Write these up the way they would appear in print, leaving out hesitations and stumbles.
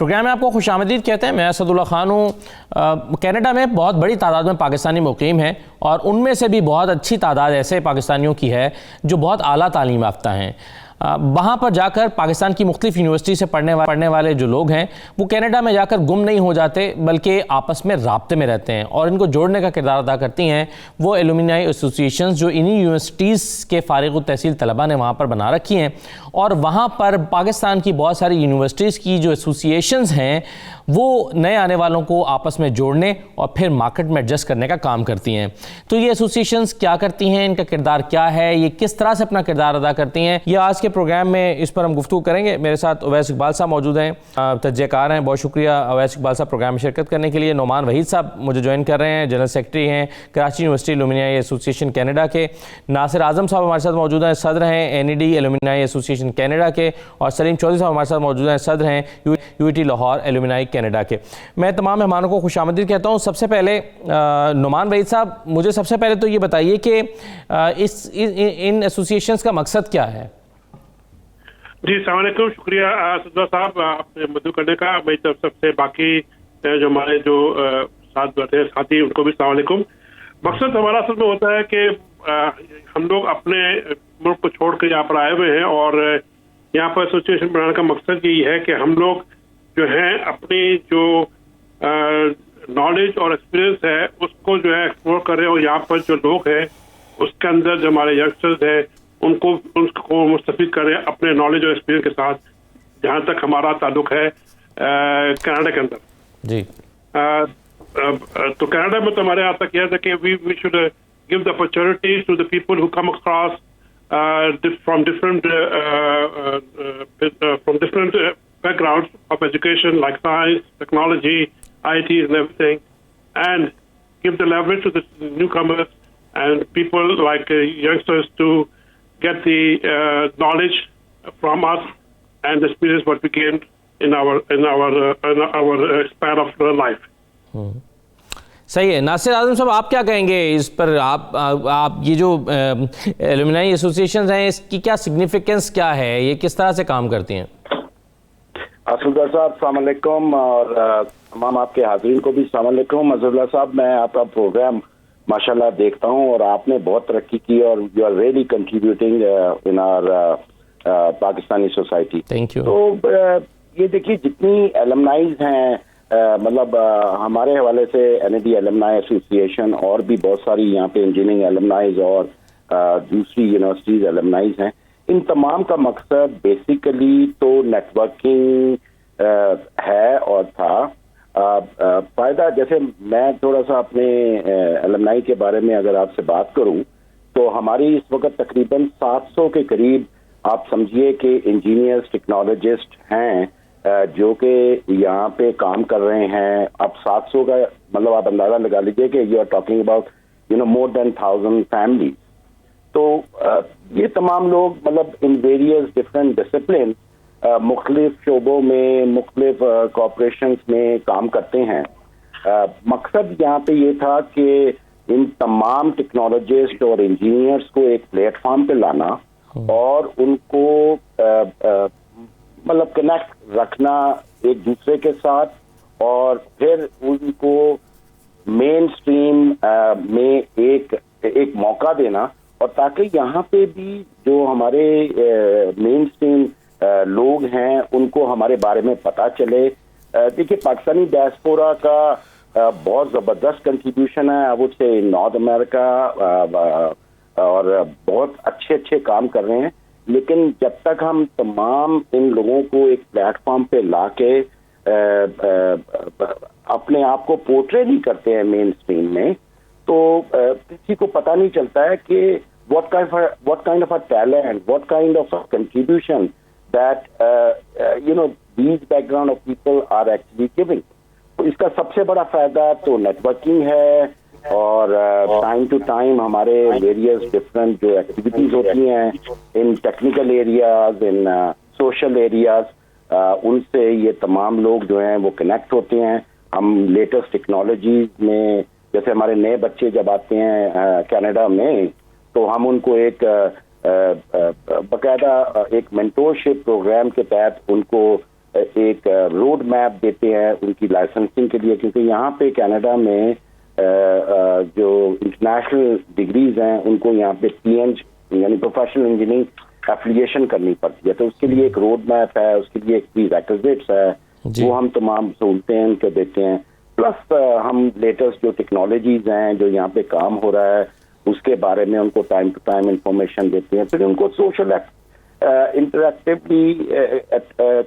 Programme में आपको खुशामदीद कहते हैं। मैं असदुल्ला खान हूँ। कनाडा में बहुत बड़ी तादाद में पाकिस्तानी मुकीम हैं और उनमें से भी बहुत अच्छी तादाद ऐसे पाकिस्तानियों की है जो बहुत आला तालीम याफ्ता हैं। वहाँ पर जाकर पाकिस्तान की मुख्तलिफ यूनिवर्सिटी से पढ़ने वाले जो लोग हैं वो कनाडा में जाकर गुम नहीं हो जाते, बल्कि आपस में राब्ते में रहते हैं और इनको जोड़ने का किरदार अदा करती हैं वो एलुमनाई एसोसिएशंस जो इन्हीं यूनिवर्सिटीज़ के फारिग तहसील तलबा ने वहाँ पर बना रखी हैं। और वहाँ पर पाकिस्तान की बहुत सारी यूनिवर्सिटीज़ की जो एसोसिएशंस हैं वो नए आने वालों को आपस में जोड़ने और फिर मार्केट में एडजस्ट करने का काम करती हैं। तो ये एसोसिएशंस क्या करती हैं, इनका किरदार क्या है, ये किस तरह से अपना किरदार अदा करती हैं, ये आज के प्रोग्राम में इस पर हम गुफ्तगू करेंगे। मेरे साथ अवैस इकबाल साहब मौजूद हैं, तजज़ियाकार हैं। बहुत शुक्रिया अवैस इकबाल साहब प्रोग्राम में शिरकत करने के लिए। नोमान वहीद साहब मुझे ज्वाइन कर रहे हैं, जनरल सेक्रेटरी हैं Karachi university alumni association Canada के। नासिर आज़म साहब हमारे साथ मौजूद हैं, सदर हैं NED एलुमनाई एसोसिएशन कनाडा के। और सलीम चौधरी साहब हमारे साथ मौजूद हैं, सदर हैं UT लाहौर एलुमनाई कनाडा के। मैं तमाम मेहमानों को खुशामदीद कहता हूँ। सबसे पहले नोमान वहीद साहब, मुझे सबसे पहले तो ये बताइए कि इन एसोसिएशंस का मकसद क्या है? जी अस्सलाम वालेकुम, शुक्रिया सदर साहब आपने मदद करने का। मेरी तरफ सबसे बाकी जो हमारे जो साथ बैठे हैं साथी उनको भी अस्सलाम वालेकुम। मकसद हमारा असल में होता है कि हम लोग अपने मुल्क को छोड़ कर यहाँ पर आए हुए हैं और यहाँ पर एसोसिएशन बनाने का मकसद यही है कि हम लोग जो है अपनी जो नॉलेज और एक्सपीरियंस है उसको जो है एक्सप्लोर करें और यहाँ पर जो लोग हैं उसके अंदर जो हमारे यंगस्टर्स हैं उनको मुस्तफीद करें अपने नॉलेज और एक्सपीरियंस के साथ, जहाँ तक हमारा ताल्लुक है कनाडा के अंदर। जी तो कनाडा में तो हमारे यहाँ तक यह था कि we should give the opportunities to the people who come across from different backgrounds of education like science, technology, ITs and everything, and give the leverage to the newcomers and people like youngsters to get the knowledge from us and the experience what we gained in our span of life. सही है। नासिर आज़म साहब, आप क्या कहेंगे इस पर? आप ये जो एलुमनाई एसोसिएशंस हैं इसकी क्या सिग्निफिकेंस क्या है, ये किस तरह से काम करती हैं? असदुल्ला साहब अस्सलाम वालेकुम और तमाम आपके हाज़रीन को भी अस्सलाम वालेकुम। असदुल्ला साहब, मैं आपका प्रोग्राम माशाल्लाह देखता हूँ और आपने बहुत तरक्की की और you are really contributing in our Pakistani society. Thank you. तो ये देखिए जितनी एलुमनाइज हैं मतलब हमारे हवाले से NED एलुमनाई एसोसिएशन और भी बहुत सारी यहाँ पे इंजीनियरिंग एलुमनाइज और दूसरी यूनिवर्सिटीज एलुमनाइज हैं। इन तमाम का मकसद बेसिकली तो नेटवर्किंग है और था। फायदा जैसे मैं थोड़ा सा अपने एलुमनाई के बारे में अगर आपसे बात करूं तो हमारी इस वक्त तकरीबन 700 के करीब आप समझिए कि इंजीनियर्स टेक्नोलॉजिस्ट हैं जो कि यहाँ पे काम कर रहे हैं। अब 700 का मतलब आप अंदाजा लगा लीजिए कि you are talking about more than 1000 families. तो ये तमाम लोग मतलब इन वेरियस डिफरेंट डिसिप्लिन मुख्तलिफ शोबों में मुख्तलिफ कॉर्पोरेशंस में काम करते हैं। मकसद यहाँ पे ये था कि इन तमाम टेक्नोलॉजिस्ट और इंजीनियर्स को एक प्लेटफॉर्म पे लाना और उनको मतलब कनेक्ट रखना एक दूसरे के साथ और फिर उनको मेन स्ट्रीम में एक मौका देना और ताकि यहाँ पे भी जो हमारे मेन स्ट्रीम लोग हैं उनको हमारे बारे में पता चले। देखिए पाकिस्तानी डायस्पोरा का बहुत ज़बरदस्त कंट्रीब्यूशन है I would say north America और बहुत अच्छे काम कर रहे हैं, लेकिन जब तक हम तमाम इन लोगों को एक प्लेटफॉर्म पे ला के अपने आप को पोर्ट्रे नहीं करते हैं मेन स्ट्रीम में तो किसी को पता नहीं चलता है कि what kind of a talent, what kind of a contribution that these background of people are actually giving. तो इसका सबसे बड़ा फायदा तो नेटवर्किंग है और टाइम टू टाइम हमारे वेरियस डिफरेंट जो एक्टिविटीज होती हैं इन technical areas in social areas उनसे ये तमाम लोग जो हैं वो कनेक्ट होते हैं। हम लेटेस्ट टेक्नोलॉजीज में जैसे हमारे नए बच्चे जब आते हैं कनाडा में तो हम उनको एक बकायदा एक मेंटोरशिप प्रोग्राम के तहत उनको एक रोड मैप देते हैं उनकी लाइसेंसिंग के लिए, क्योंकि यहाँ पे कनाडा में जो इंटरनेशनल डिग्रीज हैं उनको यहाँ पे PEng यानी प्रोफेशनल इंजीनियरिंग एफिलिएशन करनी पड़ती है, तो उसके लिए एक रोड मैप है, उसके लिए एक प्रीरेक्विजिट्स है, वो हम तमाम सहूलतें उनको देते हैं। प्लस हम लेटेस्ट जो टेक्नोलॉजीज हैं जो यहाँ पे काम हो रहा है उसके बारे में उनको टाइम टू टाइम इंफॉर्मेशन देते हैं, फिर उनको सोशल इंटरेक्टिवली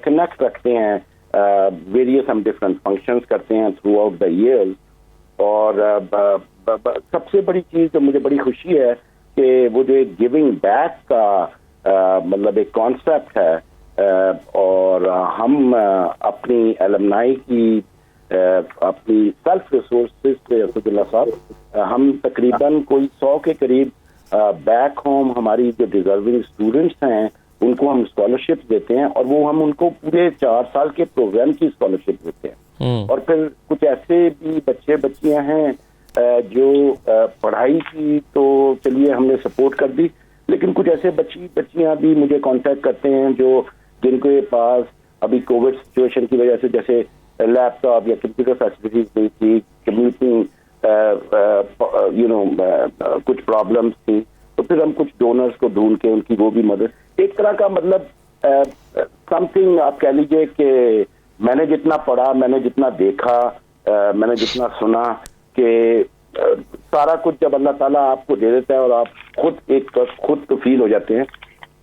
कनेक्ट रखते हैं, वेरियस हम डिफरेंट फंक्शंस करते हैं थ्रू आउट द ईयर्स। और सबसे बड़ी चीज जो मुझे बड़ी खुशी है कि वो जो गिविंग बैक का मतलब एक कॉन्सेप्ट है, और हम अपनी एलुमनाई की अपनी सेल्फ रिसोर्सेज पे असदुल्ला साहब हम तकरीबन कोई 100 के करीब बैक होम हमारी जो डिजर्विंग स्टूडेंट्स हैं उनको हम स्कॉलरशिप देते हैं, और वो हम उनको पूरे 4 साल के प्रोग्राम की स्कॉलरशिप देते हैं। और फिर कुछ ऐसे भी बच्चे बच्चियां हैं जो पढ़ाई की तो चलिए हमने सपोर्ट कर दी, लेकिन कुछ ऐसे बच्चियां भी मुझे कांटेक्ट करते हैं जो जिनके पास अभी कोविड सिचुएशन की वजह से जैसे लैपटॉप या कंप्यूटर फैसिलिटीज नहीं थी, कम्यूटिंग कुछ प्रॉब्लम्स थी, तो फिर हम कुछ डोनर्स को ढूंढ के उनकी वो भी मदद, एक तरह का मतलब समथिंग आप कह लीजिए कि मैंने जितना पढ़ा, मैंने जितना देखा, मैंने जितना सुना कि सारा कुछ जब अल्लाह ताला आपको दे देता है और आप खुद तो फील हो जाते हैं,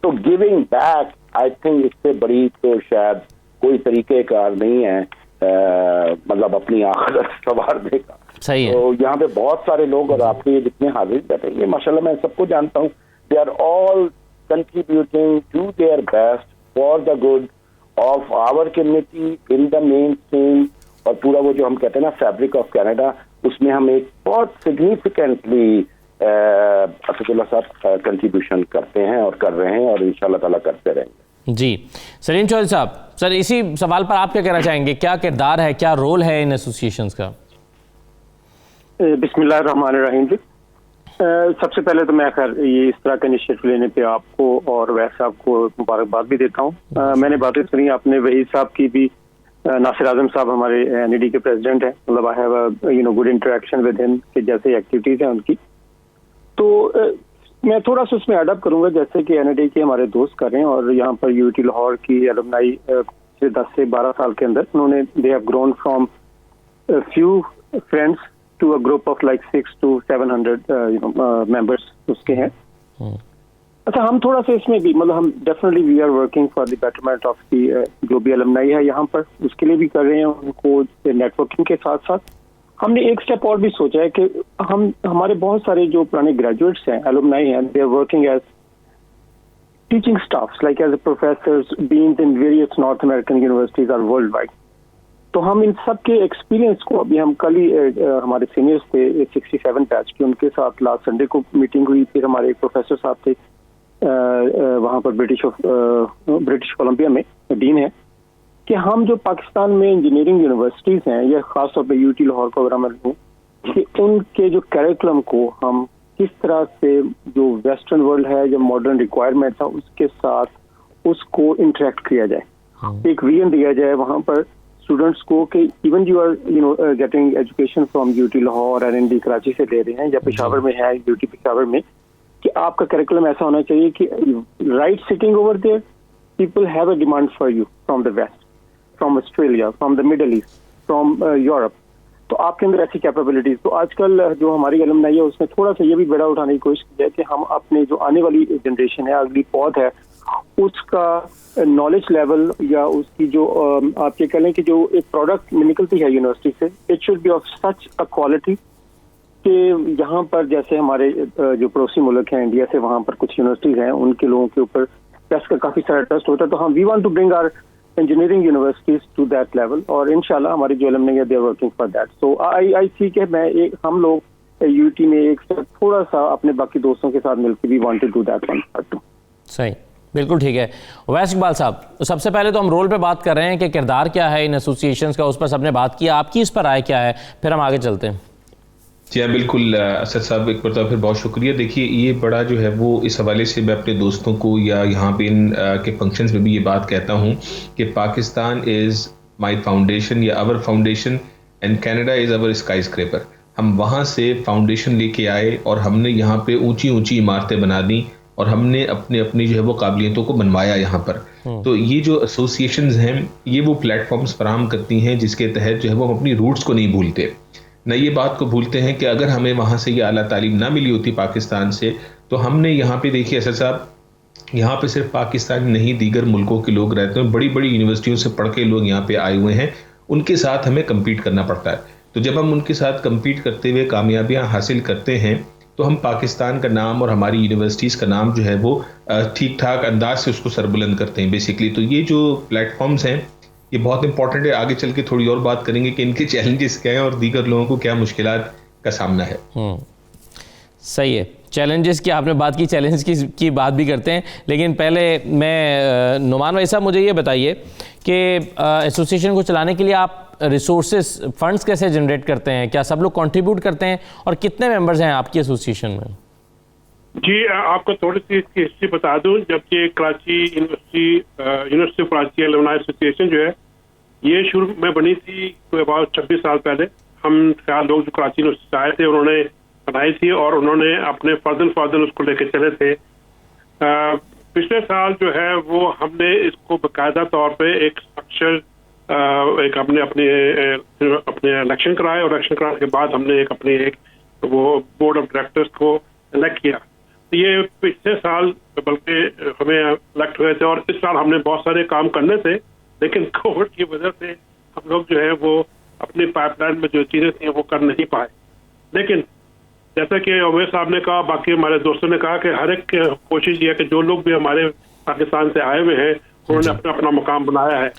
तो गिविंग बैक आई थिंक इससे बड़ी तो शायद कोई तरीकेकार नहीं है मतलब अपनी आखिरत संवारने का। सही है। तो यहाँ पे बहुत सारे लोग और आपके ये जितने हाजिर बैठे हैं, ये माशाल्लाह मैं सबको जानता हूँ, they are all contributing to their best for the good of our community in the main stream, और पूरा वो जो हम कहते हैं ना फैब्रिक ऑफ कनाडा, उसमें हम एक बहुत सिग्निफिकेंटली असदुल्ला साहब कंट्रीब्यूशन करते हैं और कर रहे हैं और इंशाल्लाह ताला करते रहेंगे। जी सलीम चौधरी साहब, सर इसी सवाल पर आप क्या कहना चाहेंगे, क्या किरदार है, क्या रोल है इन एसोसिएशंस का? बिस्मिल्लाहिर्रहमानिर्रहीम जी, सबसे पहले तो मैं खैर ये इस तरह का इनिशिएटिव लेने पे आपको और वैसे साहब को मुबारकबाद भी देता हूँ। मैंने बातें सुनी आपने वहीद साहब की भी, नासिर आजम साहब हमारे NED के प्रेसिडेंट हैं, मतलब I have good interaction with him कि जैसे एक्टिविटीज हैं उनकी, तो मैं थोड़ा सा उसमें एडअप करूंगा जैसे कि NED के हमारे दोस्त कर रहे हैं, और यहाँ पर UT लाहौर की एलुमनाई पिछले 10 से 12 साल के अंदर उन्होंने they have grown from few friends to a group of like 600 to 700 members उसके हैं। अच्छा, हम थोड़ा सा इसमें भी मतलब हम definitely we are working for the betterment of the जो भी एलुमनाई है यहाँ पर, उसके लिए भी कर रहे हैं, उनको नेटवर्किंग के साथ साथ हमने एक स्टेप और भी सोचा है कि हमारे बहुत सारे जो पुराने ग्रेजुएट्स हैं, एलुमनाई हैं, they are working as teaching staffs like as professors, deans in various North American universities or world wide. तो हम इन सब के एक्सपीरियंस को, अभी हम कल ही हमारे सीनियर्स थे 67 बैच के, उनके साथ लास्ट संडे को मीटिंग हुई, फिर हमारे एक प्रोफेसर साहब थे वहाँ पर ब्रिटिश कोलंबिया में डीन है, कि हम जो पाकिस्तान में इंजीनियरिंग यूनिवर्सिटीज हैं या खासतौर पर UT लाहौर को अगर मैं लूँ, कि उनके जो करिकुलम को हम किस तरह से जो वेस्टर्न वर्ल्ड है, जो मॉडर्न रिक्वायरमेंट था उसके साथ उसको इंटरेक्ट किया जाए, एक विजन दिया जाए वहाँ पर स्टूडेंट्स को कि even you are getting education from UT Lahore, NND Karachi से ले रहे हैं या पेशावर में है UT पेशावर में, कि आपका करिकुलम ऐसा होना चाहिए कि right sitting over there people have a demand for you from the west, from Australia, from the Middle East, from Europe, तो आपके अंदर ऐसी कैपेबिलिटीज। तो आजकल जो हमारी एलुमनाई है उसमें थोड़ा सा ये भी बड़ा उठाने की कोशिश की है कि हम अपने जो आने वाली जनरेशन है, अगली पौध है, उसका नॉलेज लेवल या उसकी जो आप ये कह लें कि जो एक प्रोडक्ट निकलती है यूनिवर्सिटी से, it should be of such a quality कि यहाँ पर जैसे हमारे जो पड़ोसी मुल्क हैं इंडिया से, वहाँ पर कुछ यूनिवर्सिटीज हैं, उनके लोगों के ऊपर टेस्ट का काफी सारा ट्रस्ट होता है। तो हम we want to bring our engineering universities to that level, और इंशाल्लाह हमारी जो एलुमनाई है they are working for that. So I see के हम लोग UT में एक थोड़ा सा अपने बाकी दोस्तों के साथ मिलकर we want to do that one part two. सही, बिल्कुल ठीक है। वैस इकबाल साहब, सबसे पहले तो हम रोल पे बात कर रहे हैं कि किरदार क्या है इन एसोसिएशंस का, उस पर सबने बात किया, आपकी इस पर राय क्या है, फिर हम आगे चलते हैं। जी हाँ, बिल्कुल असद साहब, एक बार फिर बहुत शुक्रिया। देखिए, ये बड़ा जो है वो इस हवाले से मैं अपने दोस्तों को या यहाँ पे इन के फंक्शंस में भी ये बात कहता हूँ कि पाकिस्तान इज़ माई फाउंडेशन या our foundation and Canada is our skyscraper. हम वहाँ से फाउंडेशन लेके आए और हमने यहाँ पे ऊंची ऊंची इमारतें बना दी और हमने अपने अपनी जो है वो काबिलियतों को बनवाया यहाँ पर। तो ये जो एसोसिएशंस हैं ये वो प्लेटफॉर्म्स फराहम करती हैं जिसके तहत जो है वो हम अपनी रूट्स को नहीं भूलते, न ये बात को भूलते हैं कि अगर हमें वहाँ से ये आला तालीम ना मिली होती पाकिस्तान से, तो हमने यहाँ पे देखिए असद साहब, यहाँ पे सिर्फ पाकिस्तान नहीं दीगर मुल्कों के लोग रहते हैं, बड़ी बड़ी यूनिवर्सिटियों से पढ़ के लोग यहाँ पे आए हुए हैं, उनके साथ हमें कम्पीट करना पड़ता है। तो जब हम उनके साथ कम्पीट करते हुए कामयाबियाँ हासिल करते हैं तो हम पाकिस्तान का नाम और हमारी यूनिवर्सिटीज़ का नाम जो है वो ठीक ठाक अंदाज से उसको सरबुलंद करते हैं बेसिकली। तो ये जो प्लेटफॉर्म्स हैं ये बहुत इंपॉर्टेंट है। आगे चल के थोड़ी और बात करेंगे कि इनके चैलेंजेस क्या हैं और दीगर लोगों को क्या मुश्किलात का सामना है। सही है, चैलेंजेस की आपने बात की, चैलेंज की बात भी करते हैं, लेकिन पहले मैं नुमान भाई साहब मुझे ये बताइए कि एसोसिएशन को चलाने के लिए आप रिसोर्सेस फंड्स कैसे जनरेट करते हैं? क्या सब लोग कंट्रीब्यूट करते हैं और कितने मेंबर्स हैं आपकी एसोसिएशन में? जी, आपको थोड़ी सी इसकी हिस्ट्री बता दूं। जब ये Karachi university of Karachi alumni association जो है ये शुरू में बनी थी कोई अबाउट 26 साल पहले। हम 4 लोग जो कराची यूनिवर्सिटी से आए थे उन्होंने बनाई थी और उन्होंने अपने फर्दन उसको लेके चले थे। पिछले साल जो है वो हमने इसको बाकायदा तौर पे एक स्ट्रक्चर एक अपने इलेक्शन कराए और इलेक्शन कराने के बाद हमने एक वो बोर्ड ऑफ डायरेक्टर्स को इलेक्ट किया। तो ये पिछले साल बल्कि हमें इलेक्ट हुए थे और इस साल हमने बहुत सारे काम करने थे, लेकिन कोविड की वजह से हम लोग जो है वो अपनी पाइपलाइन में जो चीजें थी वो कर नहीं पाए। लेकिन जैसा कि उमैर साहब ने कहा, बाकी हमारे दोस्तों ने कहा कि हर एक कोशिश ये है कि जो लोग भी हमारे पाकिस्तान से आए हुए हैं उन्होंने अपना अपना मुकाम बनाया है।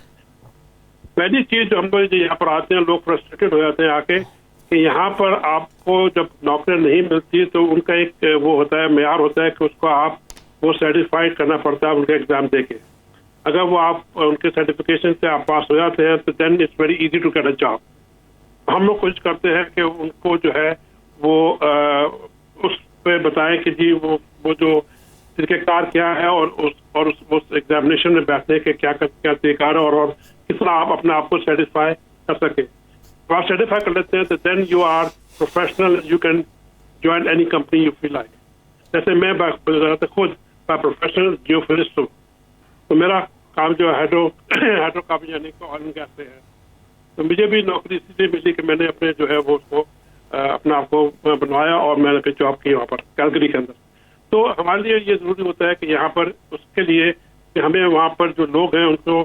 पहली चीज जो हम लोग यहाँ पर आते हैं, लोग फ्रस्ट्रेटेड हो जाते हैं आके कि यहाँ पर आपको जब नौकरी नहीं मिलती तो उनका एक वो होता है, मेयार होता है कि उसको आप वो सर्टिफाइड करना पड़ता है उनके एग्जाम दे के। अगर वो आप उनके सर्टिफिकेशन से आप पास हो जाते हैं तो then it's very easy to get a job. हम लोग कोशिश करते हैं कि उनको जो है वो उस पे बताएं कि जी वो जो तरीक़ेकार क्या है और उस एग्जामिनेशन में बैठने के क्या तरीक़ार है और किस तरह आप अपने आप को सेटिस्फाई कर सके। तो आप सर्टिफाई कर लेते हैं तो then you are professional, you can join any company you feel like. जैसे मैं खुद प्रोफेशनल जियोफिजिस्ट हूँ, तो मेरा काम जो है हाइड्रोकार्बन यानी कि ऑयल एंड गैस से है। तो मुझे भी नौकरी इसलिए मिली कि मैंने अपने जो है वो उसको अपने आप को बनवाया और मैंने फिर जॉब की वहाँ पर कैलगरी के अंदर। तो हमारे लिए ये जरूरी होता है कि यहाँ पर उसके लिए कि हमें वहाँ पर जो लोग हैं उनको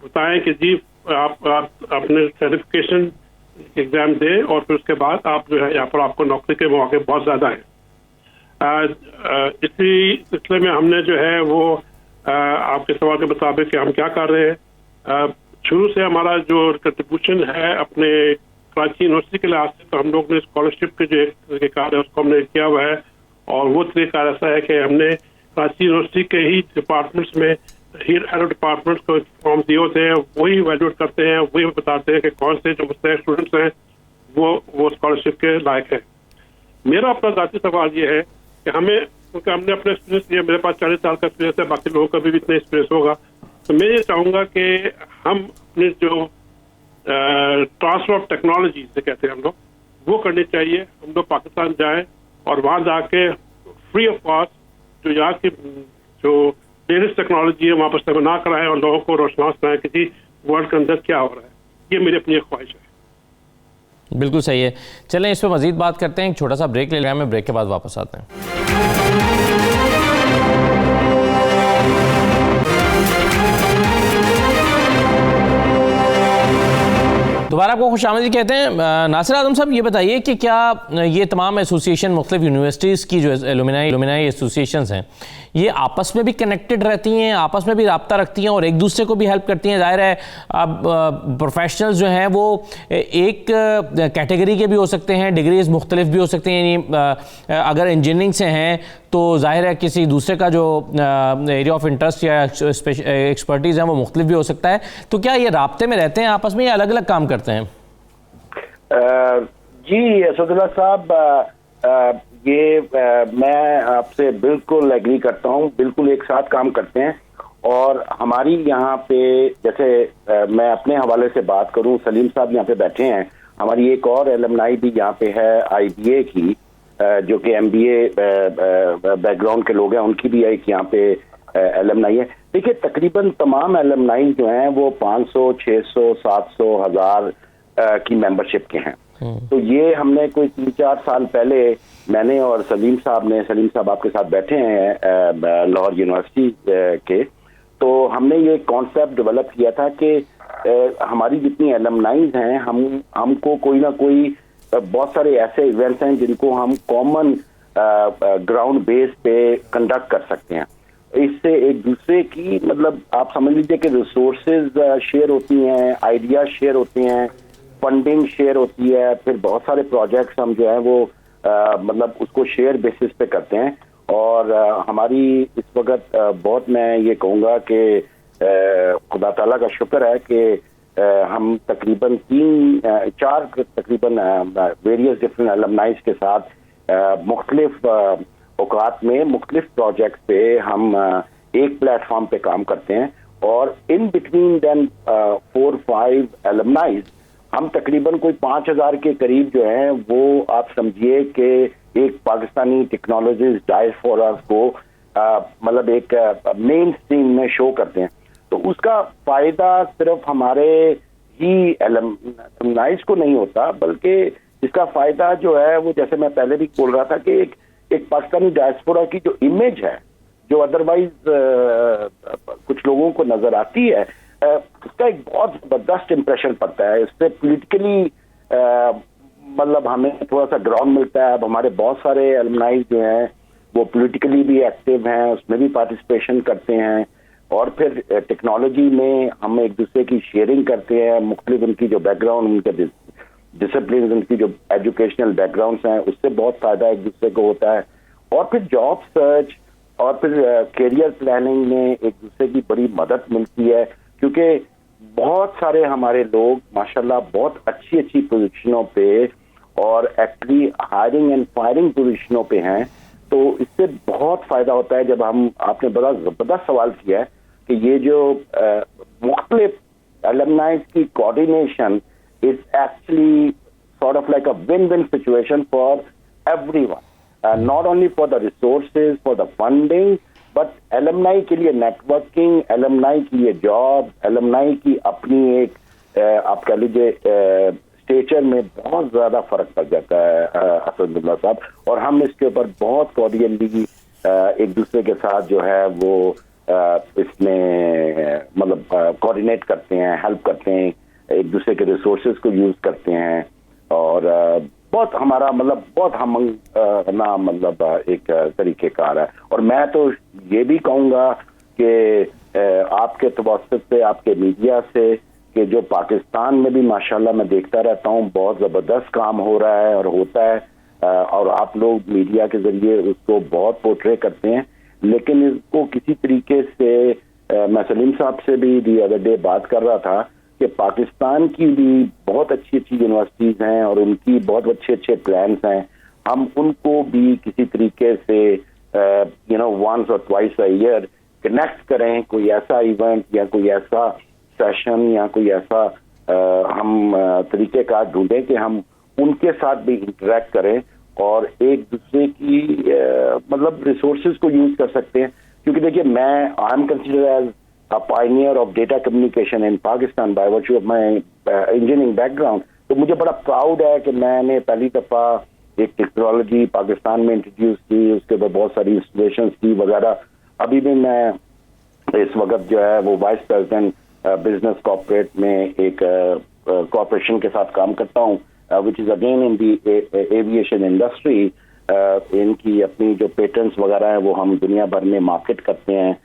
बताएं कि जी आप अपने सर्टिफिकेशन एग्जाम दें और फिर उसके बाद आप जो है यहाँ पर आपको नौकरी के मौके बहुत ज़्यादा हैं। इसी सिलसिले में हमने जो है वो आपके सवाल के मुताबिक कि हम क्या कर रहे हैं, शुरू से हमारा जो कंट्रीब्यूशन है अपने कराची यूनिवर्सिटी के लिहाज से, तो हम लोग ने स्कॉलरशिप के जो एक तरीक़ार है उसको हमने किया हुआ है। और वो तरीक़ार ऐसा है कि हमने कराची यूनिवर्सिटी के ही डिपार्टमेंट्स में हेड डिपार्टमेंट्स को फॉर्म दिए होते हैं, वही वैल्यूएट करते हैं, वही बताते हैं कि कौन से जो मुस्तैद स्टूडेंट्स हैं वो स्कॉलरशिप के लायक है। मेरा अपना ज़ाती सवाल ये है कि हमें, क्योंकि हमने अपने एक्सपीरियंस लिया, मेरे पास 40 साल का एक्सपीरियंस है, बाकी लोगों का भी इतना एक्सपीरियंस होगा, तो मैं ये चाहूँगा कि हम अपने जो ट्रांसफर ऑफ टेक्नोलॉजी से कहते हैं हम लोग, वो करनी चाहिए। हम लोग पाकिस्तान जाएं और वहाँ जाके फ्री ऑफ कॉस्ट जो यहाँ की जो लेटेस्ट टेक्नोलॉजी है वहाँ पर सेमिनार कराएं और लोगों को रोशनास कराएं कि जी वर्ल्ड के अंदर क्या हो रहा है। ये मेरी अपनी एक ख्वाहिश है। बिल्कुल सही है। चलें इस पर मजीद बात करते हैं, एक छोटा सा ब्रेक ले लें, मैं ब्रेक के बाद वापस आते हैं। दोबारा आपको खुशामदीद कहते हैं। नासिर आजम साहब ये बताइए कि क्या ये तमाम एसोसिएशन मुख्तलिफ यूनिवर्सिटीज़ की जो एलुमनाई एसोसिएशंस हैं ये आपस में भी कनेक्टेड रहती हैं, आपस में भी रब्ता रखती हैं और एक दूसरे को भी हेल्प करती हैं? ज़ाहिर है अब प्रोफेशनल्स जो हैं वो एक कैटेगरी के भी हो सकते हैं, डिग्रीज मुख्तलिफ भी हो सकती हैं, यानी अगर इंजीनियरिंग से हैं तो जाहिर है किसी दूसरे का जो एरिया ऑफ इंटरेस्ट या एक्सपर्टीज़ है वो मुख्तलिफ भी हो सकता है। तो क्या ये राब्ते में रहते हैं आपस में या अलग अलग काम करते हैं? जी असदुल्ला साहब, मैं आपसे बिल्कुल एग्री करता हूँ, बिल्कुल एक साथ काम करते हैं। और हमारी यहाँ पे जैसे मैं अपने हवाले से बात करूँ, सलीम साहब यहाँ पे बैठे हैं, हमारी एक और एलमनाई भी यहाँ पे है IBA की, जो कि MBA बैकग्राउंड के लोग हैं, उनकी भी एक यहाँ पे एलमनाई है। देखिए तकरीबन तमाम एलमनाई जो हैं वो 500, 600, 700, 1000 की मेंबरशिप के हैं। तो ये हमने कोई 3-4 साल पहले मैंने और सलीम साहब आपके साथ बैठे हैं लाहौर यूनिवर्सिटी के, तो हमने ये कॉन्सेप्ट डेवलप किया था कि हमारी जितनी एलमनाइज हैं हमको कोई ना कोई बहुत सारे ऐसे इवेंट्स हैं जिनको हम कॉमन ग्राउंड बेस पे कंडक्ट कर सकते हैं। इससे एक दूसरे की मतलब आप समझ लीजिए कि रिसोर्सेज शेयर होती हैं, आइडिया शेयर होती हैं, फंडिंग शेयर होती है, फिर बहुत सारे प्रोजेक्ट्स हम जो है वो मतलब उसको शेयर बेसिस पे करते हैं। और हमारी इस वक्त बहुत मैं ये कहूँगा कि खुदा ताला का शुक्र है कि हम तकरीबन 3-4 तकरीबन वेरियस डिफरेंट एलमनाइज के साथ मुख्तलिफ औकात में मुख्तलिफ प्रोजेक्ट पे हम एक प्लेटफॉर्म पे काम करते हैं। और इन बिटवीन देन 4-5 एलमनाइज हम तकरीबन कोई 5000 के करीब जो है वो आप समझिए कि एक पाकिस्तानी टेक्नोलॉजीज डायस्पोरा को मतलब एक मेन स्ट्रीम में शो करते हैं। तो उसका फायदा सिर्फ हमारे ही एलमनाइज को नहीं होता, बल्कि इसका फायदा जो है वो जैसे मैं पहले भी बोल रहा था कि एक पाकिस्तानी डायस्पोरा की जो इमेज है, जो अदरवाइज कुछ लोगों को नजर आती है, उसका एक बहुत जबरदस्त इंप्रेशन पड़ता है। इससे पॉलिटिकली मतलब हमें थोड़ा सा ग्राउंड मिलता है। अब हमारे बहुत सारे एलमनाइज जो हैं वो पॉलिटिकली भी एक्टिव हैं, उसमें भी पार्टिसिपेशन करते हैं। और फिर टेक्नोलॉजी में हम एक दूसरे की शेयरिंग करते हैं, मुख्तलिफ उनकी जो बैकग्राउंड, उनके डिसिप्लिन, उनकी जो एजुकेशनल बैकग्राउंड्स हैं, उससे बहुत फायदा एक दूसरे को होता है। और फिर जॉब सर्च और फिर करियर प्लानिंग में एक दूसरे की बड़ी मदद मिलती है, क्योंकि बहुत सारे हमारे लोग माशाल्लाह बहुत अच्छी पोजीशनों पे और एक्चुअली हायरिंग एंड फायरिंग पोजीशनों पे हैं। तो इससे बहुत फायदा होता है। जब आपने बड़ा जबरदस्त सवाल किया है कि ये जो मुख्तलिफ एलमनाइज की coordination is actually sort of like a win win situation for everyone, not only for the resources, for the funding, but alumni के लिए नेटवर्किंग, एलमनाई की ये जॉब, एलमनाई की अपनी एक आप कह लीजिए स्टेचर में बहुत ज्यादा फर्क पड़ जाता है असदुल्ला साहब। और हम इसके ऊपर बहुत कॉर्डियली एक दूसरे के साथ जो है वो इसमें मतलब कोऑर्डिनेट करते हैं, हेल्प करते हैं, एक दूसरे के रिसोर्सेज को यूज करते हैं। और बहुत हमारा मतलब बहुत हम ना मतलब एक तरीकेकार है। और मैं तो ये भी कहूँगा कि आपके तवस्सुत से, आपके मीडिया से, कि जो पाकिस्तान में भी माशाल्लाह मैं देखता रहता हूँ बहुत ज़बरदस्त काम हो रहा है और होता है, और आप लोग मीडिया के जरिए उसको बहुत पोर्ट्रे करते हैं। लेकिन इसको किसी तरीके से मैं सलीम साहब से भी दी अदर डे बात कर रहा था कि पाकिस्तान की भी बहुत अच्छी यूनिवर्सिटीज़ हैं और उनकी बहुत अच्छे प्लान्स हैं। हम उनको भी किसी तरीके से वंस और ट्वाइस अ ईयर कनेक्ट करें, कोई ऐसा इवेंट या कोई ऐसा सेशन या कोई ऐसा हम तरीकेकार ढूंढें कि हम उनके साथ भी इंटरेक्ट करें और एक दूसरे की मतलब रिसोर्सेज को यूज कर सकते हैं। क्योंकि देखिए I am considered as a pioneer of data communication in Pakistan by virtue of my engineering background। तो मुझे बड़ा प्राउड है कि मैंने पहली दफा एक टेक्नोलॉजी पाकिस्तान में इंट्रोड्यूस की, उसके बाद बहुत सारी इंस्टॉलेशंस की वगैरह। अभी भी मैं इस वक्त जो है वो वाइस प्रेसिडेंट बिजनेस कॉर्पोरेट में एक कॉर्पोरेशन के साथ काम करता हूँ, which is again in the aviation industry. इनकी अपनी जो पेटेंट्स वगैरह हैं वो हम दुनिया भर में मार्केट करते हैं।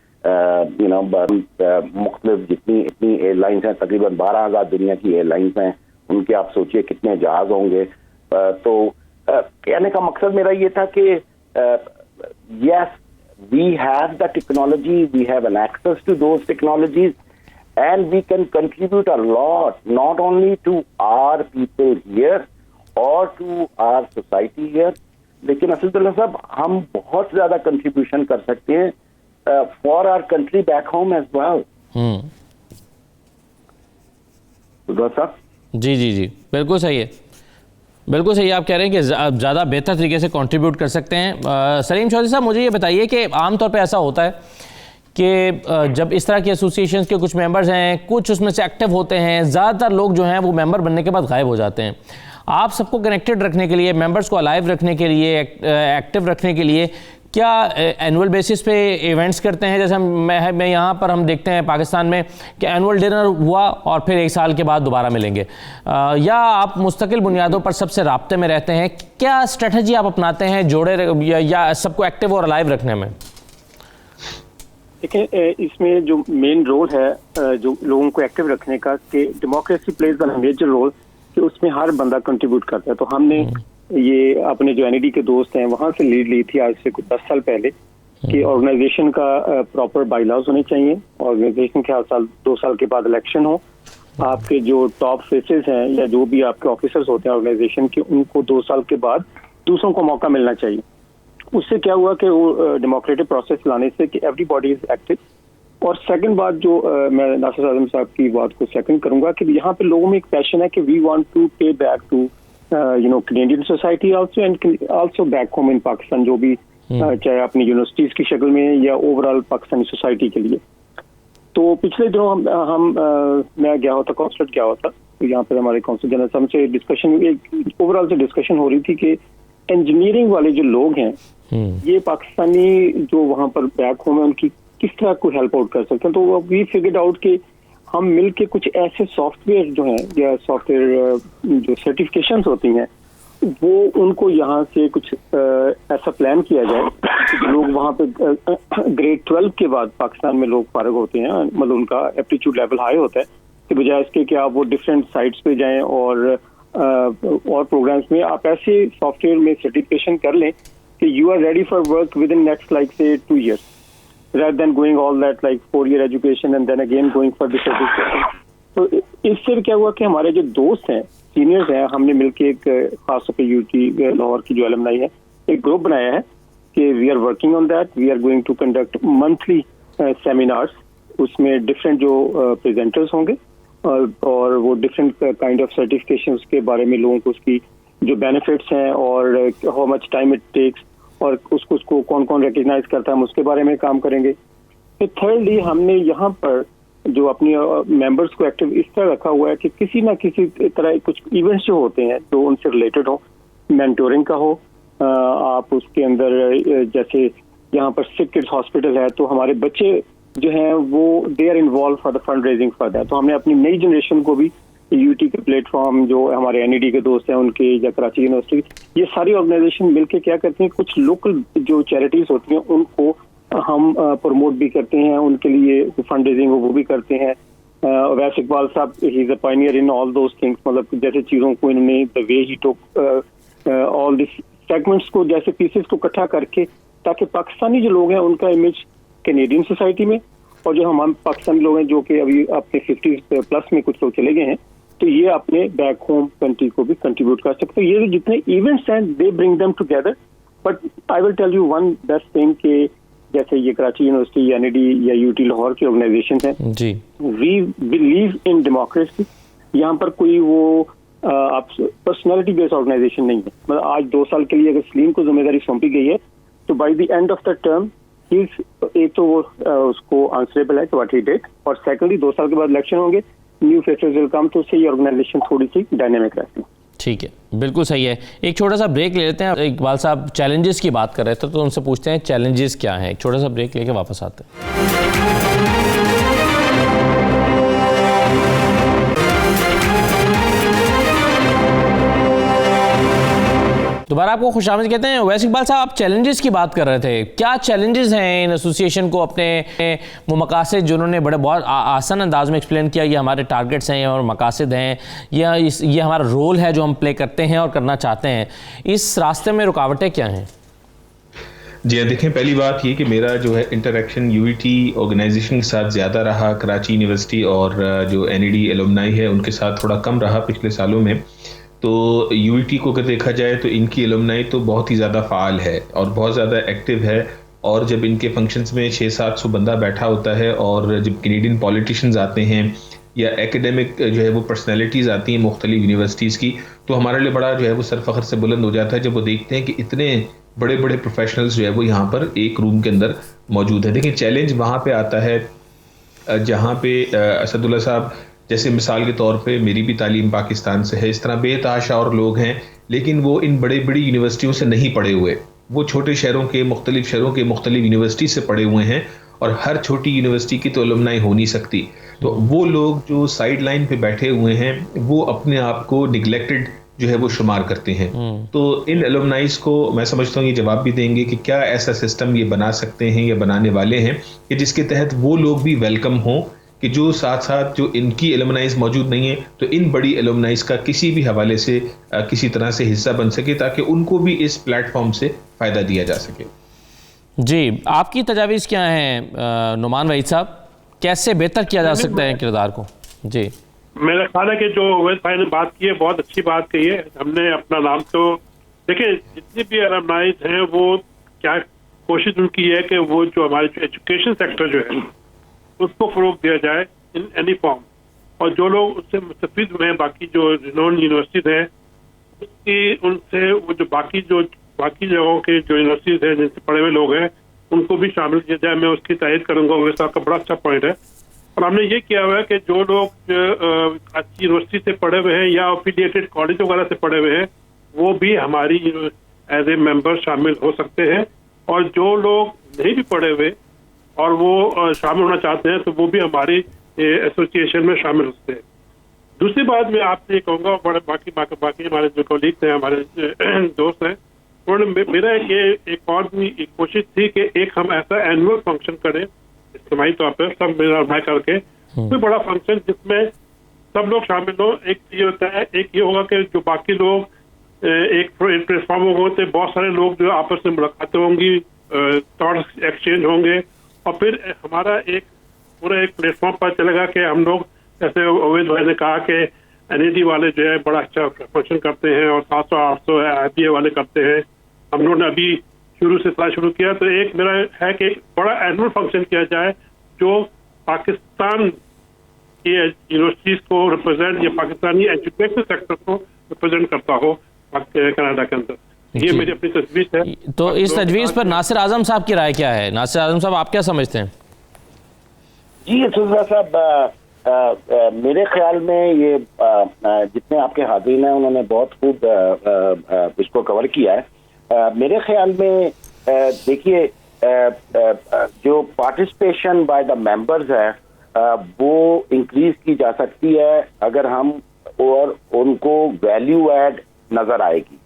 मुख्तलिफ इतनी एयरलाइंस हैं, तकरीबन 12,000 दुनिया की एयरलाइंस हैं, उनके आप सोचिए कितने जहाज होंगे। तो कहने का मकसद मेरा ये था कि yes we have the technology, we have an access to those technologies and we can contribute a lot, not only to our people here, और टू आवर सोसाइटी हियर। लेकिन असदुल्ला साहब, हम बहुत ज्यादा कंट्रीब्यूशन कर सकते हैं for our country back home as well. साहब जी जी जी, बिल्कुल सही है, बिल्कुल सही। आप कह रहे हैं कि ज़्यादा बेहतर तरीके से कंट्रीब्यूट कर सकते हैं। सलीम चौधरी साहब, मुझे ये बताइए कि आमतौर पे ऐसा होता है कि जब इस तरह के एसोसिएशंस के कुछ मेंबर्स हैं, कुछ उसमें से एक्टिव होते हैं, ज़्यादातर लोग जो हैं वो मेंबर बनने के बाद गायब हो जाते हैं। आप सबको कनेक्टेड रखने के लिए, मेंबर्स को अलाइव रखने के लिए, एक्टिव रखने के लिए क्या एनुअल बेसिस पे इवेंट्स करते हैं? जैसे मैं यहाँ पर हम देखते हैं पाकिस्तान में कि एनुअल डिनर हुआ और फिर 1 साल के बाद दोबारा मिलेंगे, या आप मुस्तकिल बुनियादों पर सबसे राब्ते में रहते हैं? क्या स्ट्रेटजी आप अपनाते हैं जोड़े या सबको एक्टिव और अलाइव रखने में? देखिए, इसमें जो मेन रोल है जो लोगों को एक्टिव रखने का, कि democracy plays a major role, कि उसमें हर बंदा कंट्रीब्यूट करता है। तो हमने ये अपने जो एनईडी के दोस्त हैं वहां से लीड ली थी आज से कुछ 10 साल पहले, कि ऑर्गेनाइजेशन का प्रॉपर बाईलॉज होने चाहिए, ऑर्गेनाइजेशन के हर साल 2 साल के बाद इलेक्शन हो, आपके जो टॉप फेसेस हैं या जो भी आपके ऑफिसर्स होते हैं ऑर्गेनाइजेशन के, उनको 2 साल के बाद दूसरों को मौका मिलना चाहिए। उससे क्या हुआ कि वो डेमोक्रेटिक प्रोसेस लाने से कि एवरीबॉडी इज एक्टिव। और सेकंड बात जो मैं नासिर आजम साहब की बात को सेकंड करूंगा, कि यहाँ पे लोगों में एक पैशन है कि वी वांट टू पे back two Canadian society also and also back home in Pakistan, जो भी चाहे अपनी यूनिवर्सिटीज की शक्ल में या ओवरऑल पाकिस्तानी सोसाइटी के लिए। तो पिछले दिनों हम मैं गया होता, कॉन्सर्ट गया होता, तो यहाँ पे हमारे काउंसिल जनरल साहब से डिस्कशन, एक ओवरऑल से डिस्कशन हो रही थी कि इंजीनियरिंग वाले जो लोग हैं ये पाकिस्तानी जो वहाँ पर बैक होम है उनकी किस तरह को हेल्प आउट कर सकते हैं। तो वी फिगर्ड आउट कि हम मिलके कुछ ऐसे सॉफ्टवेयर जो हैं या सॉफ्टवेयर जो सर्टिफिकेशंस होती हैं वो उनको यहाँ से कुछ ऐसा प्लान किया जाए कि लोग वहाँ पे ग्रेड 12 के बाद पाकिस्तान में लोग फारिग होते हैं, मतलब उनका एप्टीट्यूड लेवल हाई होता है, कि बजाय इसके कि आप वो डिफरेंट साइट्स पे जाएं और प्रोग्राम्स में आप ऐसे सॉफ्टवेयर में सर्टिफिकेशन कर लें कि you are ready for work within next like say 2 years, rather than going all that like 4-year education and then again going for the certification। तो इससे क्या हुआ कि हमारे जो दोस्त हैं, सीनियर्स हैं, हमने मिलके एक खास तौर पे यूटी लाहौर की जो एलुमनाई है एक ग्रुप बनाया है कि we are working on that, we are going to conduct monthly seminars, उसमें डिफरेंट जो प्रेजेंटर्स होंगे और वो डिफरेंट काइंड ऑफ सर्टिफिकेशन के बारे में लोगों को उसकी जो बेनिफिट्स हैं और how much time it takes और उसको कौन कौन रिकग्नाइज करता है, हम उसके बारे में काम करेंगे। फिर थर्डली हमने यहाँ पर जो अपनी मेंबर्स को एक्टिव इस तरह रखा हुआ है कि किसी ना किसी तरह कुछ इवेंट्स जो होते हैं जो उनसे रिलेटेड हो, मेंटोरिंग का हो, आप उसके अंदर जैसे यहाँ पर सिक किड्स हॉस्पिटल है तो हमारे बच्चे जो हैं वो they are involve for the fund raising for that. तो हमने अपनी नई जनरेशन को भी यूटी के प्लेटफॉर्म जो हमारे एनईडी के दोस्त हैं उनके या कराची यूनिवर्सिटी, ये सारी ऑर्गेनाइजेशन मिलके क्या करती हैं, कुछ लोकल जो चैरिटीज होती हैं उनको हम प्रमोट भी करते हैं, उनके लिए फंड रेजिंग वो भी करते हैं। वैसे इकबाल साहब he is a Pioneer in all those things, मतलब जैसे चीजों को इन्होंने the way he took all this segments को जैसे पीसेस को इकट्ठा करके ताकि पाकिस्तानी जो लोग हैं उनका इमेज कैनेडियन सोसाइटी में और जो हम पाकिस्तानी लोग हैं जो कि अभी अपने 50 प्लस में कुछ लोग चले गए हैं तो ये अपने बैक होम कंट्री को भी कंट्रीब्यूट कर सकते हैं। ये जितने इवेंट्स हैं they bring them together. But I will tell you one best thing कि जैसे ये कराची यूनिवर्सिटी एनईडी या यूटी लाहौर की ऑर्गेनाइजेशन है जी, वी बिलीव इन डेमोक्रेसी। यहाँ पर कोई वो आप पर्सनैलिटी बेस्ड ऑर्गेनाइजेशन नहीं है। मतलब आज 2 साल के लिए अगर सलीम को जिम्मेदारी सौंपी गई है तो by the end of the term एक तो वो उसको आंसरेबल है कि व्हाट ही डिड, और सेकंडली 2 साल के बाद इलेक्शन होंगे, न्यू फेसेस विल कम, तो उससे ये ऑर्गेनाइजेशन थोड़ी सी डायनेमिक रहती है। ठीक है, बिल्कुल सही है। एक छोटा सा ब्रेक ले लेते हैं। इकबाल साहब चैलेंजेस की बात कर रहे थे तो उनसे पूछते हैं चैलेंजेस क्या हैं। एक छोटा सा ब्रेक लेके वापस आते हैं। दोबारा आपको खुशामद कहते हैं। वैसे इकबाल साहब, आप चैलेंजेस की बात कर रहे थे, क्या चैलेंजेस हैं इन एसोसिएशन को अपने वो मकासद जो उन्होंने बड़े बहुत आसान अंदाज में एक्सप्लेन किया, ये हमारे टारगेट्स हैं और मकासद हैं, या ये हमारा रोल है जो हम प्ले करते हैं और करना चाहते हैं, इस रास्ते में रुकावटें क्या हैं? जी देखें, पहली बात ये कि मेरा जो है इंटरेक्शन यूईटी ऑर्गेनाइजेशन के साथ ज़्यादा रहा, कराची यूनिवर्सिटी और जो एनईडी एलुमनाई है उनके साथ थोड़ा कम रहा पिछले सालों में। तो यूईटी को अगर देखा जाए तो इनकी एलुमनाई तो बहुत ही ज़्यादा फ़ाल है और बहुत ज़्यादा एक्टिव है, और जब इनके फंक्शंस में 600-700 बंदा बैठा होता है और जब कैनेडियन पॉलिटिशियंस आते हैं या एकेडमिक जो है वो पर्सनैलिटीज़ आती हैं मुख्तलिफ यूनिवर्सिटीज़ की, तो हमारे लिए बड़ा जो है वो सर फ़ख्र से बुलंद हो जाता है जब वो देखते हैं कि इतने बड़े बड़े प्रोफेशनल्स जो है वो यहाँ पर एक रूम के अंदर मौजूद है। देखिए चैलेंज वहाँ पे आता है जहाँ पे असदुल्ला साहब, जैसे मिसाल के तौर पे मेरी भी तालीम पाकिस्तान से है, इस तरह बेतहाशा और लोग हैं लेकिन वो इन बड़ी बड़ी यूनिवर्सिटियों से नहीं पढ़े हुए, वो छोटे शहरों के मुख्तलिफ यूनिवर्सिटी से पढ़े हुए हैं और हर छोटी यूनिवर्सिटी की तो अलुमनाई हो नहीं सकती। तो वो लोग जो साइड लाइन पे बैठे हुए हैं वो अपने आप को निगलेक्टेड जो है वो शुमार करते हैं। तो इन अलुमनाइज को मैं समझता हूँ ये जवाब भी देंगे कि क्या ऐसा सिस्टम ये बना सकते हैं या बनाने वाले हैं कि जिसके तहत वो लोग भी वेलकम हों, कि जो साथ साथ जो इनकी एलुमनाइज मौजूद नहीं है तो इन बड़ी एलुमनाइज का किसी भी हवाले से किसी तरह से हिस्सा बन सके ताकि उनको भी इस प्लेटफॉर्म से फ़ायदा दिया जा सके। जी, आपकी तजावीज़ क्या हैं नुमान वहीद साहब, कैसे बेहतर किया जा सकता है किरदार को? जी, मेरा ख्याल है कि जो अवैध भाई ने बात की है बहुत अच्छी बात कही है। हमने अपना नाम तो देखिए, जितनी भी अलुमनाइज हैं वो क्या कोशिश उनकी है कि वो जो हमारे जो एजुकेशन सेक्टर जो है उसको फरोग दिया जाए इन एनी फॉर्म, और जो लोग उससे मुस्तफीद हुए हैं बाकी जो रिनोन यूनिवर्सिटीज हैं उसकी उनसे वो जो बाकी जगहों के जो यूनिवर्सिटीज हैं जिनसे पढ़े हुए लोग हैं उनको भी शामिल किया जाए। मैं उसकी तारीफ करूंगा, उमेश साहब का बड़ा अच्छा पॉइंट है। और हमने ये किया हुआ है कि जो लोग अच्छी यूनिवर्सिटी से पढ़े हुए हैं या एफिलिएटेड कॉलेज वगैरह से पढ़े हुए हैं वो भी हमारी एज ए मेंबर शामिल हो सकते हैं, और जो लोग नहीं भी पढ़े हुए और वो शामिल होना चाहते हैं तो वो भी हमारी एसोसिएशन में शामिल होते हैं। दूसरी बात मैं आपसे ये कहूँगा, बड़े बाकी हमारे जो कॉलीग्स हैं, हमारे दोस्त हैं, उन्होंने मेरा एक और भी एक कोशिश थी कि एक हम ऐसा एनुअल फंक्शन करें इज्तिमाई तौर पर सब मिलना करके, कोई बड़ा फंक्शन जिसमें सब लोग शामिल हो। एक ये होता है, एक ये होगा कि जो बाकी लोग एक प्लेटफॉर्म होते बहुत सारे लोग जो आपस में मुलाकातें होंगी, थॉट्स एक्सचेंज होंगे, और फिर हमारा एक पूरा एक प्लेटफॉर्म पर चलेगा कि हम लोग, जैसे अवैध भाई ने कहा कि एनईडी वाले जो है बड़ा अच्छा फंक्शन करते हैं और 700-800 IPA वाले करते हैं, हम लोगों ने अभी शुरू किया। तो एक मेरा है कि एक बड़ा एनुअल फंक्शन किया जाए जो पाकिस्तान की यूनिवर्सिटीज को रिप्रेजेंट या पाकिस्तानी एजुकेशन सेक्टर को रिप्रेजेंट करता हो कनाडा के अंदर। ये मेरी अपनी तजवीज़ है। तो इस तजवीज़ पर नासिर आजम साहब की राय क्या है? नासिर आजम साहब, आप क्या समझते हैं? जी असदुल्ला साहब, मेरे ख्याल में ये जितने आपके हाज़रीन हैं उन्होंने बहुत खूब इसको कवर किया है। मेरे ख्याल में देखिए, जो पार्टिसिपेशन बाय द मेंबर्स है वो इंक्रीज की जा सकती है अगर हम और उनको वैल्यू ऐड नजर आएगी।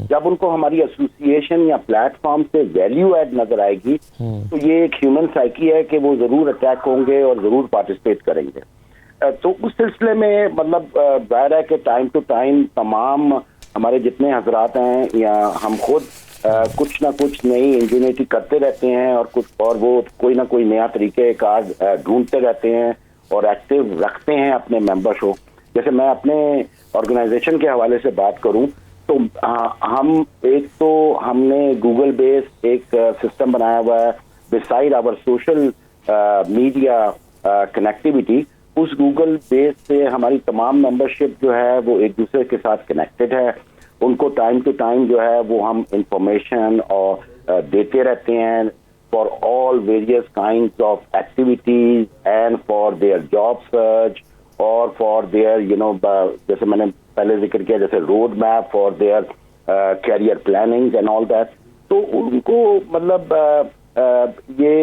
जब उनको हमारी एसोसिएशन या प्लेटफॉर्म से वैल्यू ऐड नजर आएगी तो ये एक ह्यूमन साइकी है कि वो जरूर अटैक होंगे और जरूर पार्टिसिपेट करेंगे। तो उस सिलसिले में मतलब जाहिर है कि टाइम टू टाइम तमाम हमारे जितने हजरात हैं या हम खुद कुछ ना कुछ नई इंजीनियरिंग करते रहते हैं और वो कोई ना कोई नया तरीके कार ढूंढते रहते हैं और एक्टिव रखते हैं अपने मेंबर्स को। जैसे मैं अपने ऑर्गेनाइजेशन के हवाले से बात करूं तो हमने गूगल बेस्ड एक सिस्टम बनाया हुआ है beside our social media connectivity. उस गूगल बेस से हमारी तमाम मेंबरशिप जो है वो एक दूसरे के साथ कनेक्टेड है। उनको टाइम टू टाइम जो है वो हम इंफॉर्मेशन और देते रहते हैं for all various kinds of activities and for their job search और फॉर देयर जैसे मैंने पहले जिक्र किया जैसे road map for their career planning and all that. तो उनको मतलब ये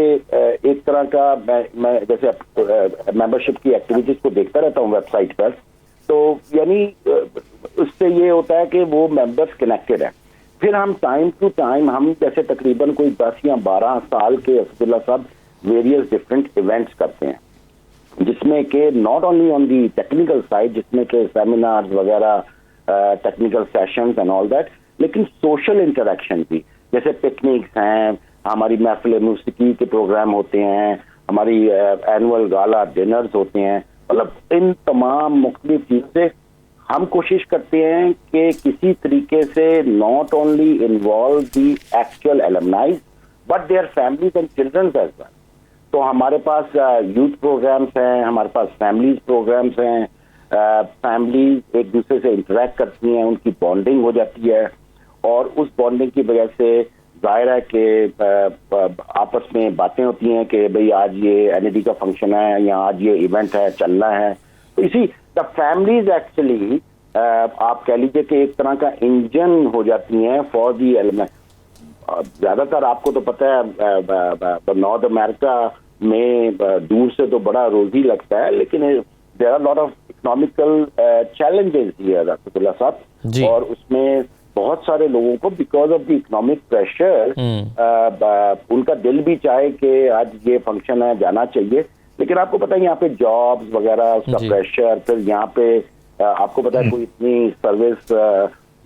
एक तरह का मैं जैसे मेंबरशिप की एक्टिविटीज को देखता रहता हूँ वेबसाइट पर, तो यानी उससे ये होता है कि वो मेंबर्स कनेक्टेड है। फिर हम टाइम टू टाइम हम जैसे तकरीबन कोई 10 या 12 साल के असदुल्ला साहब वेरियस डिफरेंट इवेंट्स करते हैं जिसमें कि not only on the technical side जिसमें कि सेमिनार्स वगैरह technical sessions and all that, लेकिन सोशल इंटरेक्शन भी जैसे पिकनिक्स हैं, हमारी महफिल मौसीकी के प्रोग्राम होते हैं, हमारी एनुअल गाला डिनर्स होते हैं। मतलब इन तमाम मुख्तलिफ चीज़ से हम कोशिश करते हैं कि किसी तरीके से not only involve the actual alumnis but their families and children as well. तो हमारे पास यूथ प्रोग्राम्स हैं, हमारे पास फैमिलीज प्रोग्राम्स हैं, फैमिलीज एक दूसरे से इंटरेक्ट करती हैं, उनकी बॉन्डिंग हो जाती है और उस बॉन्डिंग की वजह से जाहिर है कि आपस में बातें होती हैं कि भाई आज ये एनईडी का फंक्शन है या आज ये इवेंट है, चलना है। तो इसी द फैमिलीज एक्चुअली आप कह लीजिए कि एक तरह का इंजन हो जाती हैं फॉर दी एलिमेंट। ज्यादातर आपको तो पता है नॉर्थ अमेरिका में दूर से तो बड़ा रोजी लगता है, लेकिन there are lot of economical challenges here Abdullah साहब, और उसमें बहुत सारे लोगों को because of the economic pressure उनका दिल भी चाहे कि आज ये फंक्शन है जाना चाहिए, लेकिन आपको पता है यहाँ पे जॉब्स वगैरह उसका प्रेशर, फिर यहाँ पे आपको पता है कोई इतनी सर्विस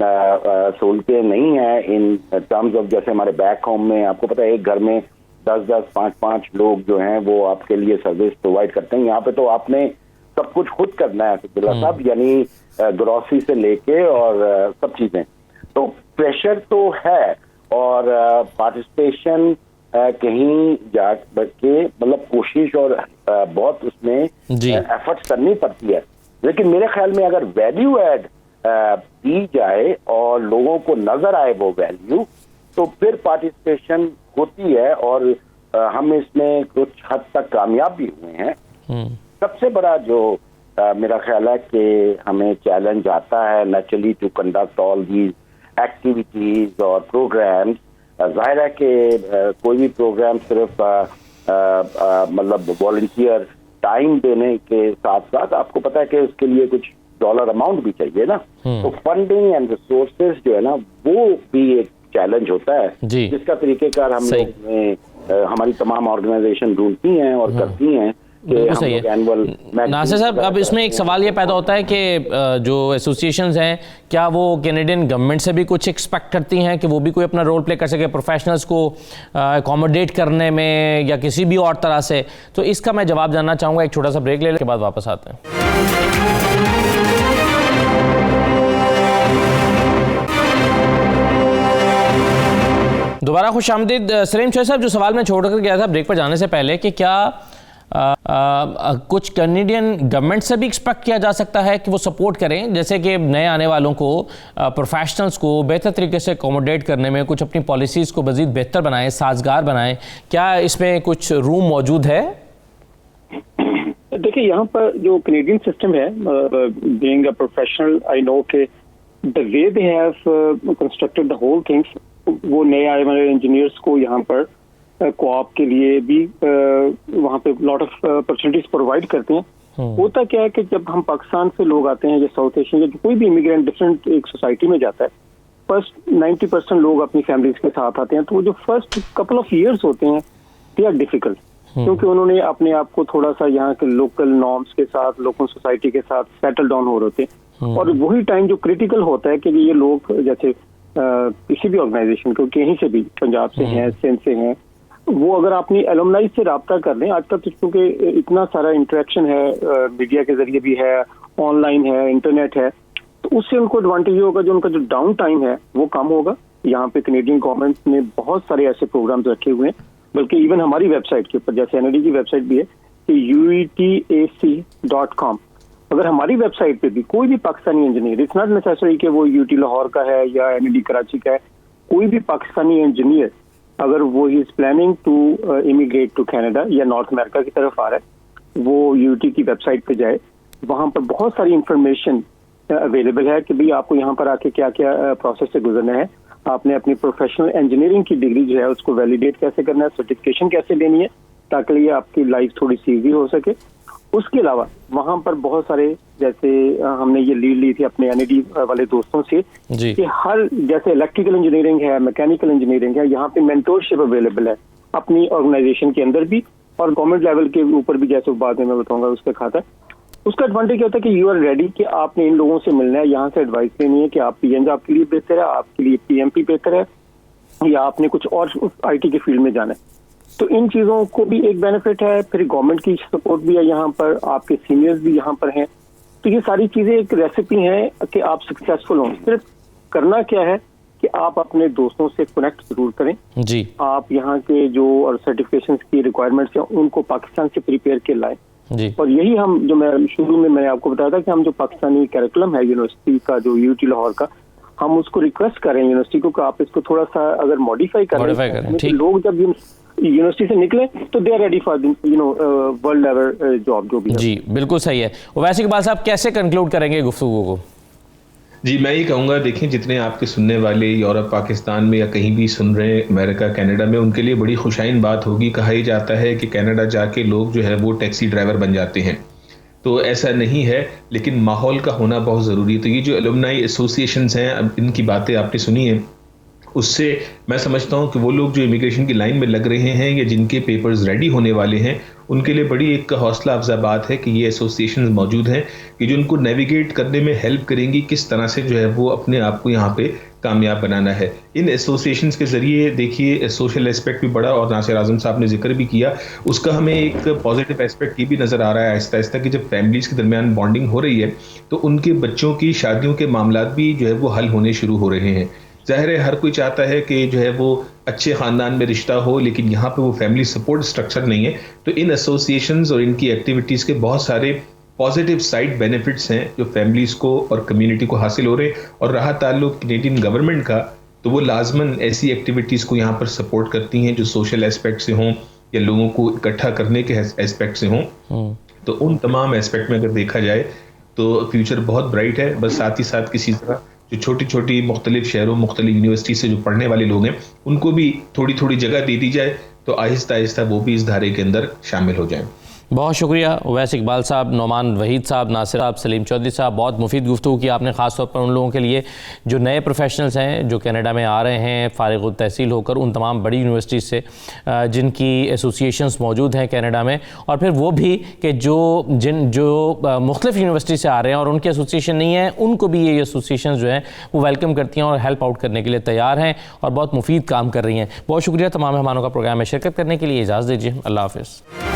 सहूलतें नहीं है इन टर्म्स ऑफ, जैसे हमारे बैक होम में आपको पता है एक घर में 10-10, 5-5 लोग जो हैं वो आपके लिए सर्विस प्रोवाइड करते हैं। यहाँ पे तो आपने सब कुछ खुद करना है अब्दुल्ला साहब, यानी ग्रोसरी से लेके और सब चीजें। तो प्रेशर तो है और पार्टिसिपेशन कहीं जा के मतलब कोशिश और बहुत उसमें एफर्ट्स करनी पड़ती है, लेकिन मेरे ख्याल में अगर वैल्यू ऐड दी जाए और लोगों को नजर आए वो वैल्यू, तो फिर पार्टिसिपेशन होती है और हम इसमें कुछ हद तक कामयाब भी हुए हैं। सबसे बड़ा जो मेरा ख्याल है कि हमें चैलेंज आता है naturally to conduct all these activities और प्रोग्राम्स। जाहिर है कि कोई भी प्रोग्राम सिर्फ मतलब वॉलंटियर टाइम देने के साथ साथ आपको पता है कि उसके लिए कुछ डॉलर अमाउंट भी चाहिए ना, तो फंडिंग एंड रिसोर्सेज जो है ना वो भी एक चैलेंज होता है, जिसका तरीकेकार हम लोग में हमारी तमाम ऑर्गेनाइजेशन ढूंढती हैं और करती हैं। सही है नासिर साहब, अब इसमें एक सवाल ये पैदा होता है कि जो एसोसिएशंस हैं क्या वो कैनेडियन गवर्नमेंट से भी कुछ एक्सपेक्ट करती हैं कि वो भी कोई अपना रोल प्ले कर सके प्रोफेशनल्स को अकोमोडेट करने में या किसी भी और तरह से? तो इसका मैं जवाब जानना चाहूँगा। एक छोटा सा ब्रेक लेने के बाद वापस आते हैं। दोबारा खुश आमदीद। सलीम शोएब साहब, जो सवाल मैं छोड़ कर गया था ब्रेक पर जाने से पहले कि क्या कुछ कैनेडियन गवर्नमेंट से भी एक्सपेक्ट किया जा सकता है कि वो सपोर्ट करें, जैसे कि नए आने वालों को प्रोफेशनल्स को बेहतर तरीके से अकोमोडेट करने में कुछ अपनी पॉलिसीज़ को मज़ीद बेहतर बनाएं, साजगार बनाएं? क्या इसमें कुछ रूम मौजूद है? देखिए यहाँ पर जो कैनेडियन सिस्टम है, being a professional I know के the way they have constructed the whole things, वो नए आए वाले इंजीनियर्स को यहाँ पर कोऑप के लिए भी वहाँ पे लॉट ऑफ अपॉर्चुनिटीज प्रोवाइड करते हैं। होता क्या है कि जब हम पाकिस्तान से लोग आते हैं या साउथ एशियन या कोई भी इमिग्रेंट डिफरेंट एक सोसाइटी में जाता है, फर्स्ट 90% लोग अपनी फैमिलीज के साथ आते हैं, तो वो जो फर्स्ट कपल ऑफ ईयर्स होते हैं दे आर डिफिकल्ट, क्योंकि उन्होंने अपने आप को थोड़ा सा यहाँ के लोकल नॉर्म्स के साथ, लोकल सोसाइटी के साथ सेटल डाउन हो रहे होते हैं। और वही टाइम जो क्रिटिकल होता है कि ये लोग जैसे किसी भी ऑर्गेनाइजेशन को कहीं से भी, पंजाब से हैं, सिंध से हैं, वो अगर अपनी एलुमनाइज से रब्ता कर लें, आजकल तो क्योंकि इतना सारा इंटरेक्शन है, मीडिया के जरिए भी है, ऑनलाइन है, इंटरनेट है, तो उससे उनको एडवांटेज ये होगा जो उनका जो डाउन टाइम है वो कम होगा। यहाँ पे कैनेडियन गवर्नमेंट ने बहुत सारे ऐसे प्रोग्राम्स रखे हुए हैं, बल्कि इवन हमारी वेबसाइट के ऊपर, जैसे एनईडी की वेबसाइट भी है कि uetac.com, अगर हमारी वेबसाइट पे भी कोई भी Pakistani engineer, it's not necessary कि वो यूटी लाहौर का है या एनईडी कराची का है, कोई भी पाकिस्तानी इंजीनियर अगर वो he is planning to immigrate to Canada या नॉर्थ अमेरिका की तरफ आ रहा है, वो यूटी की वेबसाइट पे जाए, वहां पर बहुत सारी इंफॉर्मेशन अवेलेबल है कि भाई आपको यहाँ पर आके क्या क्या प्रोसेस से गुजरना है, आपने अपनी प्रोफेशनल इंजीनियरिंग की डिग्री जो है उसको वैलिडेट कैसे करना है, सर्टिफिकेशन कैसे लेनी है, ताकि ये आपकी लाइफ थोड़ी सी ईजी हो सके। उसके अलावा वहां पर बहुत सारे, जैसे हमने ये लीड ली थी अपने एनईडी वाले दोस्तों से कि हर जैसे इलेक्ट्रिकल इंजीनियरिंग है, मैकेनिकल इंजीनियरिंग है, यहाँ पे मेंटोरशिप अवेलेबल है अपनी ऑर्गेनाइजेशन के अंदर भी और गवर्नमेंट लेवल के ऊपर भी, जैसे बाद में मैं बताऊंगा उसका खाता है। उसका एडवांटेज क्या होता है कि यू आर रेडी कि आपने इन लोगों से मिलना है, यहाँ से एडवाइस लेनी है कि आप पीएनजी आपके लिए बेहतर है, आपके लिए पीएमपी बेहतर है, या आपने कुछ और आईटी के फील्ड में जाना है। तो इन चीजों को भी एक बेनिफिट है। फिर गवर्नमेंट की सपोर्ट भी है यहाँ पर, आपके सीनियर्स भी यहाँ पर हैं, तो ये सारी चीजें एक रेसिपी है कि आप सक्सेसफुल हों। सिर्फ करना क्या है कि आप अपने दोस्तों से कनेक्ट जरूर करें जी। आप यहाँ के जो और सर्टिफिकेशंस की रिक्वायरमेंट्स हैं उनको पाकिस्तान से प्रिपेयर के लाएं जी। और यही हम जो मैं शुरू में मैंने आपको बताया था कि हम जो पाकिस्तानी कैरिकुलम है यूनिवर्सिटी का जो यूटी लाहौर का, हम उसको रिक्वेस्ट करें यूनिवर्सिटी को कि आप इसको थोड़ा सा अगर मॉडिफाई करें, ठीक। लोग जब यूनिवर्सिटी से निकले तो they are ready for world level job जो भी जी बिल्कुल सही है। वैसे इकबाल साहब कैसे कंक्लूड करेंगे गुफ्तगू को? जी मैं ये कहूँगा, देखिए जितने आपके सुनने वाले यूरोप, पाकिस्तान में या कहीं भी सुन रहे हैं, अमेरिका, कनाडा में, उनके लिए बड़ी खुशाइन बात होगी। कहा ही जाता है कि कनाडा जाके लोग जो है वो टैक्सी ड्राइवर बन जाते हैं, तो ऐसा नहीं है, लेकिन माहौल का होना बहुत ज़रूरी है। तो ये जो एलुमनाई एसोसिएशंस हैं, अब इनकी बातें आपने सुनी है, उससे मैं समझता हूँ कि वो लोग जो इमिग्रेशन की लाइन में लग रहे हैं या जिनके पेपर्स रेडी होने वाले हैं, उनके लिए बड़ी एक हौसला अफजा बात है कि ये एसोसिएशंस मौजूद हैं कि जो उनको नेविगेट करने में हेल्प करेंगी किस तरह से जो है वो अपने आप को यहाँ पे कामयाब बनाना है। इन एसोसिएशंस के ज़रिए देखिए सोशल एस्पेक्ट भी बड़ा, और नासिर आज़म साहब ने जिक्र भी किया, उसका हमें एक पॉजिटिव एस्पेक्ट ये भी नज़र आ रहा है आहिस्ता आहिस्ता कि जब फैमिलीज़ के दरमियान बॉन्डिंग हो रही है तो उनके बच्चों की शादियों के मामला भी जो है वो हल होने शुरू हो रहे हैं। ज़ाहिर है हर कोई चाहता है कि जो है वो अच्छे ख़ानदान में रिश्ता हो, लेकिन यहाँ पे वो फैमिली सपोर्ट स्ट्रक्चर नहीं है। तो इन एसोसिएशंस और इनकी एक्टिविटीज़ के बहुत सारे पॉजिटिव साइड बेनिफिट्स हैं जो फैमिलीज़ को और कम्युनिटी को हासिल हो रहे हैं। और रहा ताल्लुक कैनेडियन गवर्नमेंट का, तो वो लाजमन ऐसी एक्टिविटीज़ को यहाँ पर सपोर्ट करती हैं जो सोशल एस्पेक्ट से हों या लोगों को इकट्ठा करने के एस्पेक्ट से हों। तो उन तमाम एस्पेक्ट में अगर देखा जाए तो फ्यूचर बहुत ब्राइट है। बस साथ ही साथ किसी तरह जो छोटी छोटी मुख्तलिफ शहरों, मुख्तलिफ यूनिवर्सिटी से जो पढ़ने वाले लोग हैं, उनको भी थोड़ी थोड़ी जगह दे दी जाए तो आहिस्ता आहिस्ता वो भी इस धारे के अंदर शामिल हो जाएं। बहुत शुक्रिया उवैस इकबाल साहब, नौमान वहीद साहब, नासिर साहब, सलीम चौधरी साहब। बहुत मुफीद गुफ्तगू की आपने, ख़ास तौर पर उन लोगों के लिए जो नए प्रोफेशनल्स हैं जो कनाडा में आ रहे हैं फ़ारिग़ तहसील होकर उन तमाम बड़ी यूनिवर्सिटीज़ से जिनकी एसोसिएशंस मौजूद हैं कनाडा में, और फिर वो भी कि जो मुख्तलिफ यूनिवर्सिटी से आ रहे हैं और उनकी एसोसिएशन नहीं है, उनको भी ये एसोसिएशन जो हैं वो वेलकम करती हैं और हेल्प आउट करने के लिए तैयार हैं और बहुत मुफीद काम कर रही हैं। बहुत शुक्रिया तमाम मेहमानों का प्रोग्राम में शिरकत करने के लिए। इजाज़त दीजिए, अल्लाह हाफ़िज़।